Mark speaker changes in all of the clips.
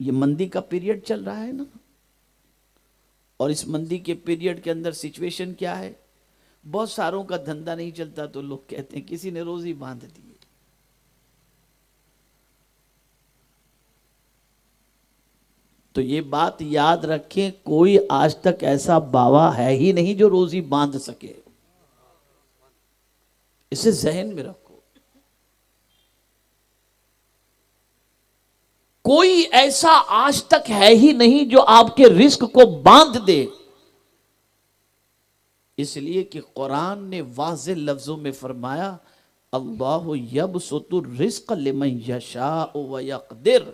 Speaker 1: ये मंदी का पीरियड चल रहा है ना, और इस मंदी के पीरियड के अंदर सिचुएशन क्या है, बहुत सारों का धंधा नहीं चलता तो लोग कहते हैं किसी ने रोजी बांध दी। तो ये बात याद रखें, कोई आज तक ऐसा बाबा है ही नहीं जो रोजी बांध सके, इसे जहन में रखो। कोई ऐसा आज तक है ही नहीं जो आपके रिस्क को बांध दे, इसलिए कि कुरान ने वाज़ेह लफ्जों में फरमाया, अल्लाहु यबसुतुर रिज़्क़ लिमन यशाअ व यक़दिर।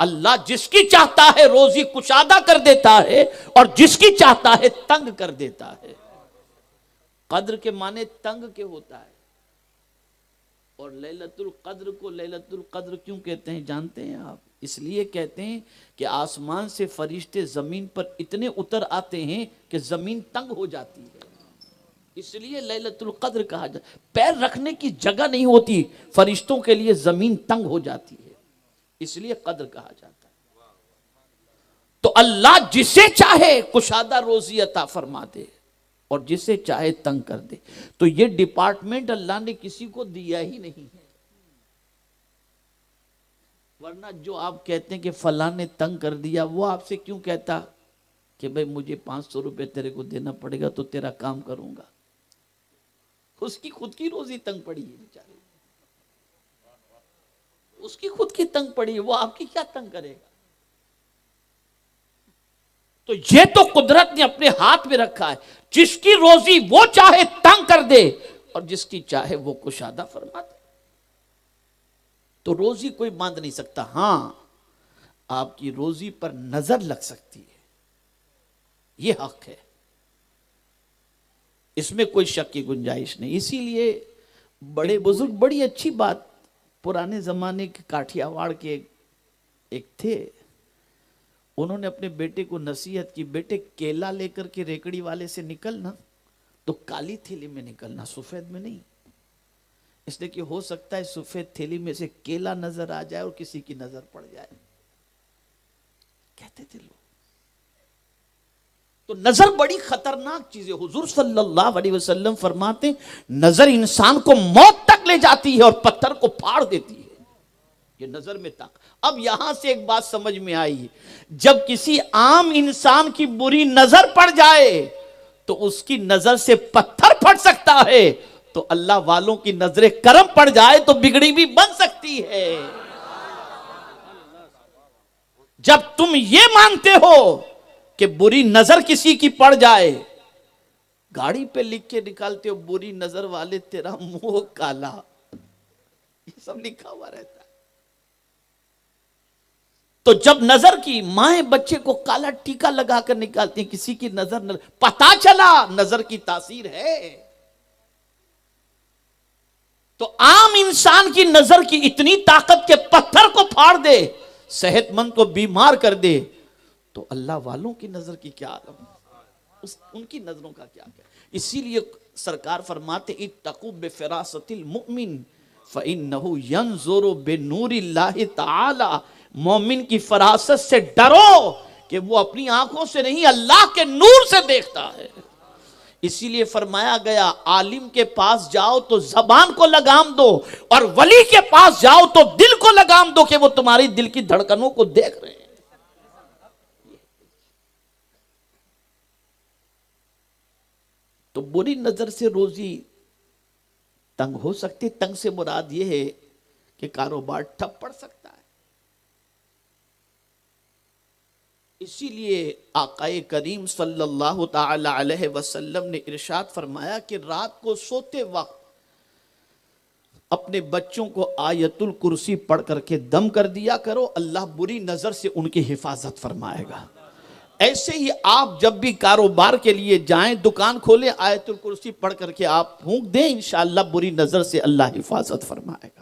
Speaker 1: अल्लाह जिसकी चाहता है रोजी कुशादा कर देता है और जिसकी चाहता है तंग कर देता है। कद्र के माने तंग के होता है। और लैलतुल कद्र को लैलतुल कद्र क्यों कहते हैं जानते हैं आप? इसलिए कहते हैं कि आसमान से फरिश्ते जमीन पर इतने उतर आते हैं कि जमीन तंग हो जाती है, इसलिए लैलतुल कद्र कहा जाता है। पैर रखने की जगह नहीं होती फरिश्तों के लिए, जमीन तंग हो जाती है, इसलिए कद्र कहा जाता है। तो अल्लाह जिसे चाहे कुशादा रोजी अता फरमा दे और जिसे चाहे तंग कर दे। तो ये डिपार्टमेंट अल्लाह ने किसी को दिया ही नहीं है। वरना जो आप कहते हैं कि फलां ने तंग कर दिया, वो आपसे क्यों कहता कि भाई मुझे 500 रुपए तेरे को देना पड़ेगा तो तेरा काम करूंगा? उसकी खुद की रोजी तंग पड़ी है बेचारे, उसकी खुद की तंग पड़ी है, वो आपकी क्या तंग करेगा? तो ये तो कुदरत ने अपने हाथ में रखा है, जिसकी रोजी वो चाहे तंग कर दे और जिसकी चाहे वो कुशादा फरमा दे। तो रोजी कोई बांध नहीं सकता। हां, आपकी रोजी पर नजर लग सकती है, ये हक है, इसमें कोई शक की गुंजाइश नहीं। इसीलिए बड़े बुजुर्ग, बड़ी अच्छी बात, पुराने जमाने के काठियावाड़ के एक थे, उन्होंने अपने बेटे को नसीहत की, बेटे केला लेकर के रेकड़ी वाले से निकलना तो काली थैली में निकलना, सफेद में नहीं, इसलिए कि हो सकता है सफेद थैली में से केला नजर आ जाए और किसी की नजर पड़ जाए, कहते थे लोग। तो नजर बड़ी खतरनाक चीज है। हुजूर सल्लल्लाहु अलैहि वसल्लम फरमाते, नजर इंसान को मौत तक ले जाती है और पत्थर को फाड़ देती है। ये नजर में तक। अब यहां से एक बात समझ में आई, जब किसी आम इंसान की बुरी नजर पड़ जाए तो उसकी नजर से पत्थर फट सकता है, तो अल्लाह वालों की नजरें करम पड़ जाए तो बिगड़ी भी बन सकती है। जब तुम ये मानते हो कि बुरी नजर किसी की पड़ जाए, गाड़ी पे लिख के निकालते हो बुरी नजर वाले तेरा मुंह काला, ये सब लिखा हुआ रहता है। तो जब नजर की, माए बच्चे को काला टीका लगाकर निकालती हैं, किसी की नजर पता चला नजर की तासीर है। तो आम इंसान की नजर की इतनी ताकत के पत्थर को फाड़ दे, सेहतमंद को बीमार कर दे, तो अल्लाह वालों की नजर की क्या आलम, उनकी नजरों का क्या क्या। इसीलिए सरकार फरमाते, इत्तकू बिफिरासतिल मुमिन फइन्नहु यंजुरु बिनूरिल्लाहि तआला। मोमिन की फरासत से डरो कि वो अपनी आंखों से नहीं अल्लाह के नूर से देखता है। इसीलिए फरमाया गया, आलिम के पास जाओ तो जबान को लगाम दो और वली के पास जाओ तो दिल को लगाम दो कि वो तुम्हारी दिल की धड़कनों को देख रहे हैं। तो बुरी नजर से रोजी तंग हो सकती। तंग से मुराद यह है कि कारोबार ठप पड़ सकता है। इसीलिए आकाए करीम सल्लल्लाहु ताला अलैहि वसल्लम ने इरशाद फरमाया कि रात को सोते वक्त अपने बच्चों को आयतुल कुर्सी पढ़ करके दम कर दिया करो, अल्लाह बुरी नजर से उनकी हिफाजत फरमाएगा। ऐसे ही आप जब भी कारोबार के लिए जाएं, दुकान खोलें, आयतुल कुर्सी पढ़ करके आप फूंक दें, इंशाअल्लाह बुरी नजर से अल्लाह हिफाजत फरमाएगा।